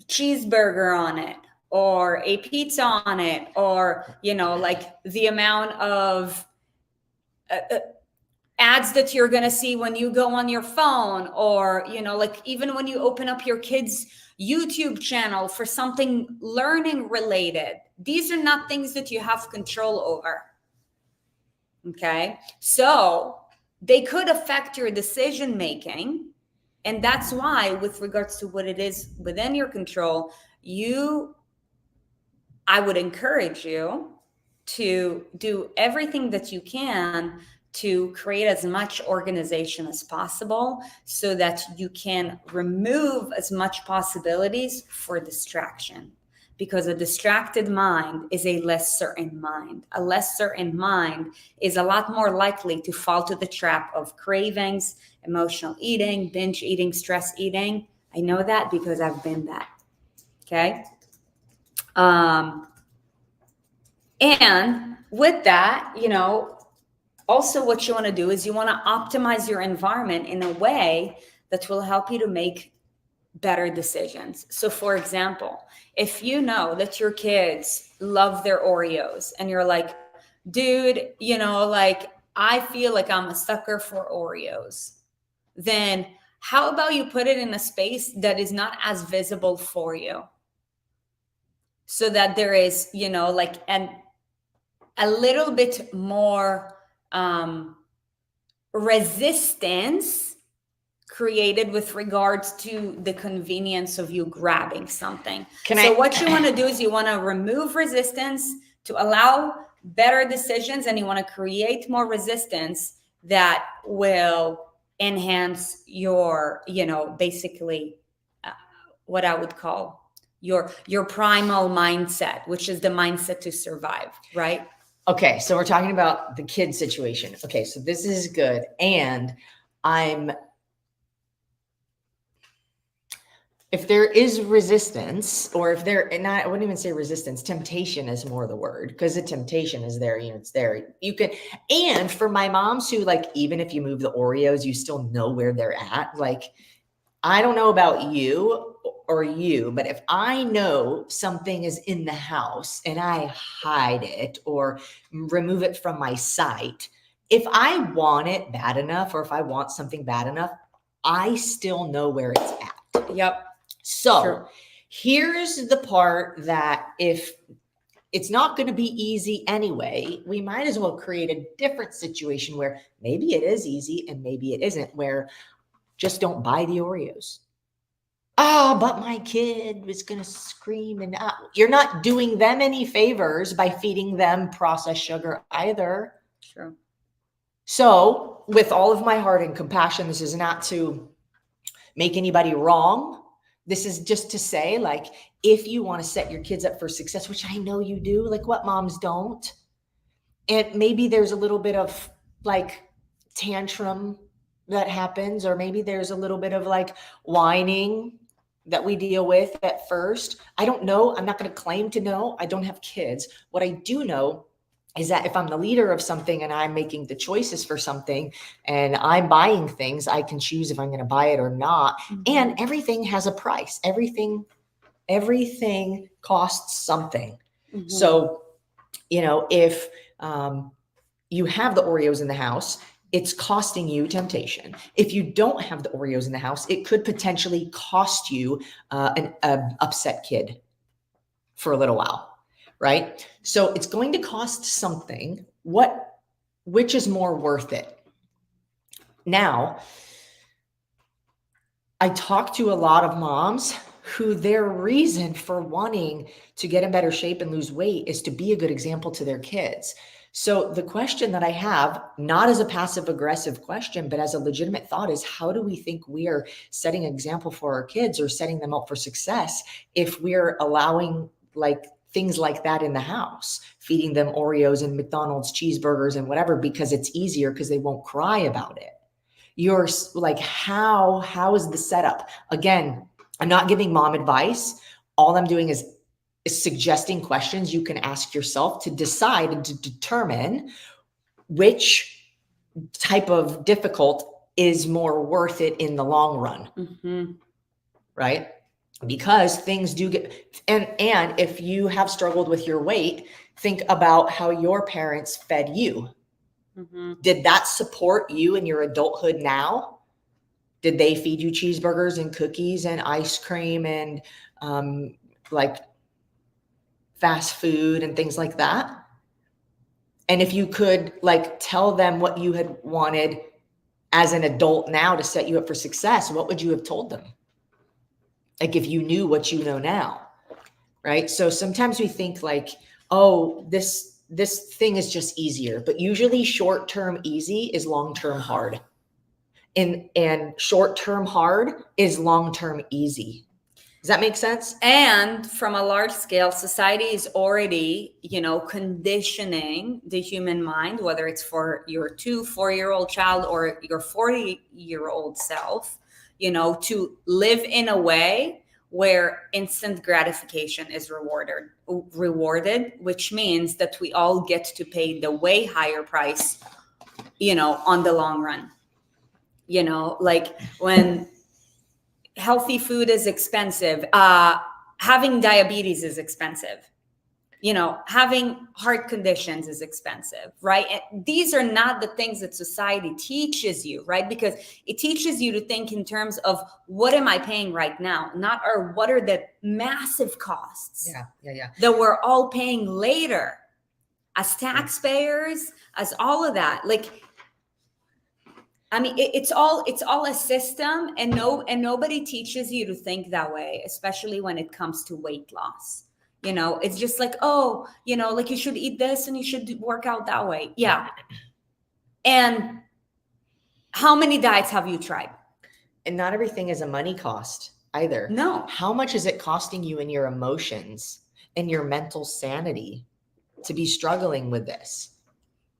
cheeseburger on it or a pizza on it, or, like the amount of ads that you're going to see when you go on your phone, or, like even when you open up your kids' YouTube channel for something learning related. These are not things that you have control over. Okay. So they could affect your decision making. And that's why, with regards to what it is within your control, I would encourage you to do everything that you can to create as much organization as possible, so that you can remove as much possibilities for distraction. Because a distracted mind is a less certain mind. A less certain mind is a lot more likely to fall to the trap of cravings, emotional eating, binge eating, stress eating. I know that because I've been that. Okay. And with that, also what you want to do is you want to optimize your environment in a way that will help you to make better decisions. So for example, if you know that your kids love their Oreos and you're like, dude, like I feel like I'm a sucker for Oreos, then how about you put it in a space that is not as visible for you, so that there is, like a little bit more resistance created with regards to the convenience of you grabbing something. What you want to do is you want to remove resistance to allow better decisions, and you want to create more resistance that will enhance your, basically what I would call your primal mindset, which is the mindset to survive, right? Okay, so we're talking about the kid situation. Okay, so this is good. And if there is resistance, or if there, and I wouldn't even say resistance, temptation is more the word, because the temptation is there, it's there. You can, and for my moms who, like, even if you move the Oreos, you still know where they're at. Like, I don't know about you, but if I know something is in the house and I hide it or remove it from my sight, if I want it bad enough, or if I want something bad enough, I still know where it's at. Yep. So sure. Here's the part that if it's not going to be easy anyway, we might as well create a different situation where maybe it is easy and maybe it isn't, where just don't buy the Oreos. Oh, but my kid was going to scream, and you're not doing them any favors by feeding them processed sugar either. True. So with all of my heart and compassion, this is not to make anybody wrong. This is just to say, like, if you want to set your kids up for success, which I know you do, like what moms don't, and maybe there's a little bit of like tantrum that happens, or maybe there's a little bit of like whining that we deal with at first. I don't know. I'm not going to claim to know. I don't have kids. What I do know is that if I'm the leader of something and I'm making the choices for something and I'm buying things, I can choose if I'm going to buy it or not. Mm-hmm. And everything has a price. Everything costs something. Mm-hmm. So, if you have the Oreos in the house, it's costing you temptation. If you don't have the Oreos in the house, it could potentially cost you an upset kid for a little while, right? So it's going to cost something. Which is more worth it? Now, I talk to a lot of moms who their reason for wanting to get in better shape and lose weight is to be a good example to their kids. So the question that I have, not as a passive aggressive question, but as a legitimate thought, is how do we think we are setting an example for our kids or setting them up for success if we're allowing like things like that in the house, feeding them Oreos and McDonald's cheeseburgers and whatever, because it's easier because they won't cry about it. You're like, how is the setup? Again, I'm not giving mom advice. All I'm doing is suggesting questions you can ask yourself to decide and to determine which type of difficult is more worth it in the long run. Right? Because things do get, and if you have struggled with your weight, think about how your parents fed you. Did that support you in your adulthood now? Did they feed you cheeseburgers and cookies and ice cream and like fast food and things like that? And if you could like tell them what you had wanted as an adult now to set you up for success, what would you have told them? Like if you knew what you know now, right? So sometimes we think like, oh, this thing is just easier, but usually short-term easy is long-term hard. And short-term hard is long-term easy. Does that make sense? And from a large scale, society is already, conditioning the human mind, whether it's for your 4-year-old child or your 40-year-old self, to live in a way where instant gratification is rewarded, which means that we all get to pay the way higher price, on the long run. Like when healthy food is expensive, having diabetes is expensive, having heart conditions is expensive, right? And these are not the things that society teaches you, right? Because it teaches you to think in terms of what am I paying right now, not or what are the massive costs that we're all paying later as taxpayers, as all of that. Like, I mean, it's all a system, and nobody teaches you to think that way, especially when it comes to weight loss. It's just like, oh, like you should eat this and you should work out that way. Yeah. And how many diets have you tried? And not everything is a money cost either. No. How much is it costing you in your emotions and your mental sanity to be struggling with this?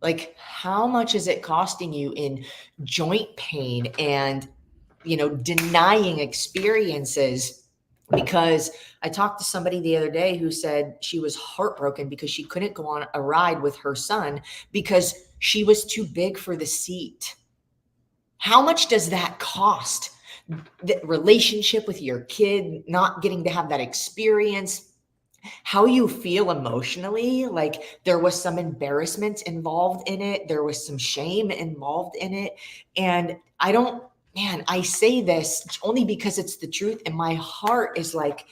Like, how much is it costing you in joint pain and, denying experiences? Because I talked to somebody the other day who said she was heartbroken because she couldn't go on a ride with her son because she was too big for the seat. How much does that cost? The relationship with your kid, not getting to have that experience, how you feel emotionally, like there was some embarrassment involved in it. There was some shame involved in it. And I say this only because it's the truth. And my heart is like,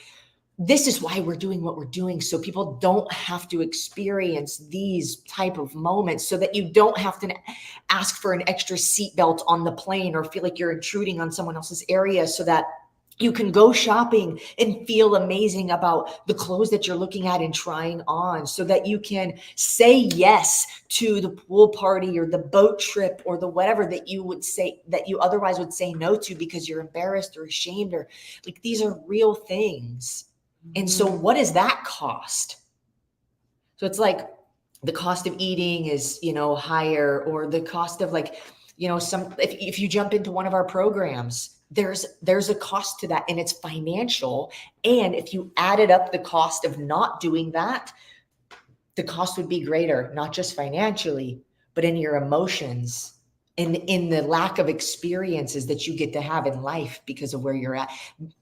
this is why we're doing what we're doing. So people don't have to experience these type of moments, so that you don't have to ask for an extra seatbelt on the plane or feel like you're intruding on someone else's area, so that you can go shopping and feel amazing about the clothes that you're looking at and trying on, so that you can say yes to the pool party or the boat trip or the whatever that you would say that you otherwise would say no to because you're embarrassed or ashamed, or like, these are real things. And so what does that cost? So it's like the cost of eating is, higher, or the cost of like, if you jump into one of our programs, there's a cost to that, and it's financial. And if you added up the cost of not doing that, the cost would be greater, not just financially, but in your emotions and in the lack of experiences that you get to have in life because of where you're at.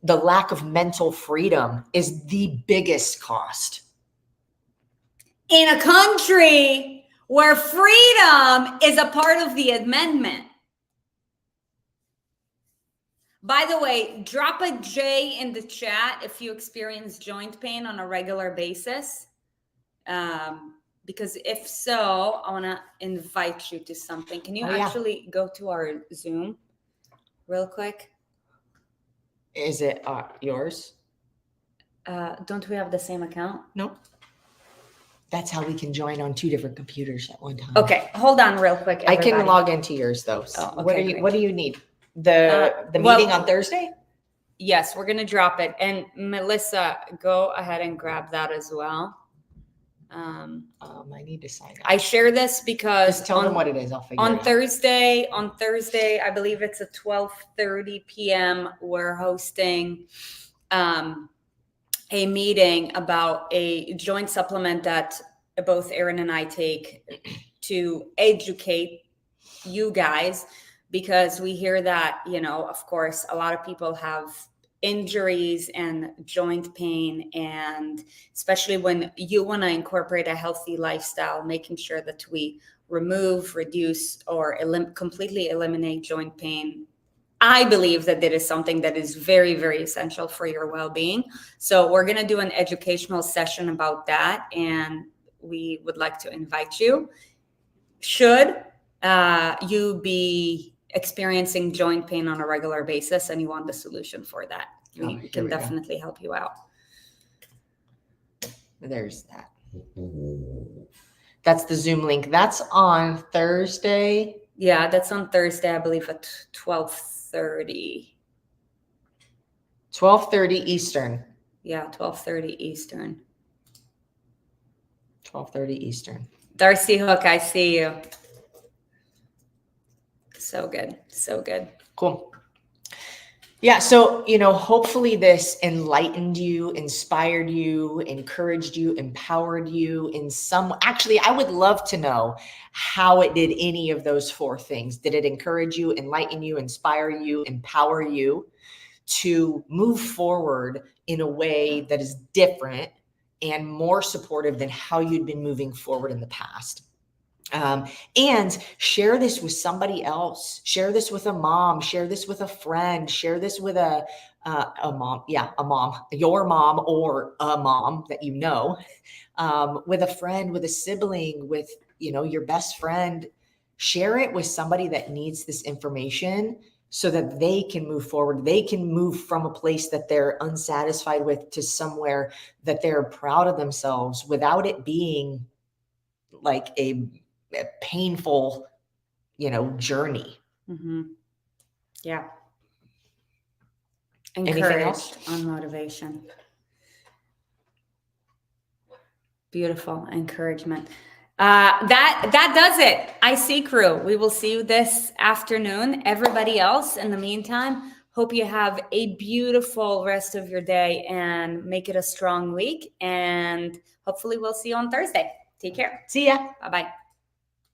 The lack of mental freedom is the biggest cost. In a country where freedom is a part of the amendment. By the way, drop a J in the chat if you experience joint pain on a regular basis. Because if so, I want to invite you to something. Can you actually go to our Zoom real quick? Is it yours? Don't we have the same account? Nope. That's how we can join on 2 different computers at one time. Okay, hold on real quick, everybody. I can log into yours though. So okay, what do you need? The meeting on Thursday? Yes, we're gonna drop it. And Melissa, go ahead and grab that as well. I need to sign up. I share this because just tell them what it is. I'll figure it out. On Thursday, I believe it's at 12:30 p.m. We're hosting a meeting about a joint supplement that both Erin and I take to educate you guys, because we hear that, of course, a lot of people have injuries and joint pain, and especially when you want to incorporate a healthy lifestyle, making sure that we remove, reduce, or completely eliminate joint pain. I believe that is something that is very, very essential for your well-being. So we're going to do an educational session about that, and we would like to invite you. Should you be experiencing joint pain on a regular basis and you want the solution for that, we can definitely help you out. There's that. That's the Zoom link. That's on Thursday. Yeah, that's on Thursday, I believe at 12:30. 12:30 Eastern. Yeah, 12:30 Eastern. 12:30 Eastern. Darcy Hook, I see you. So good. So good. Cool. Yeah. So, hopefully this enlightened you, inspired you, encouraged you, empowered you in some. Actually, I would love to know how it did any of those 4 things. Did it encourage you, enlighten you, inspire you, empower you to move forward in a way that is different and more supportive than how you'd been moving forward in the past? And share this with somebody else. Share this with a mom. Share this with a friend. Share this with a mom. Yeah, a mom, your mom, or a mom that with a friend, with a sibling, with your best friend. Share it with somebody that needs this information so that they can move forward. They can move from a place that they're unsatisfied with to somewhere that they're proud of themselves without it being like a painful, journey. Mm-hmm. Yeah. Anything else on motivation? Beautiful encouragement. That does it. IC crew. We will see you this afternoon. Everybody else, in the meantime, hope you have a beautiful rest of your day and make it a strong week. And hopefully we'll see you on Thursday. Take care. See ya. Bye-bye.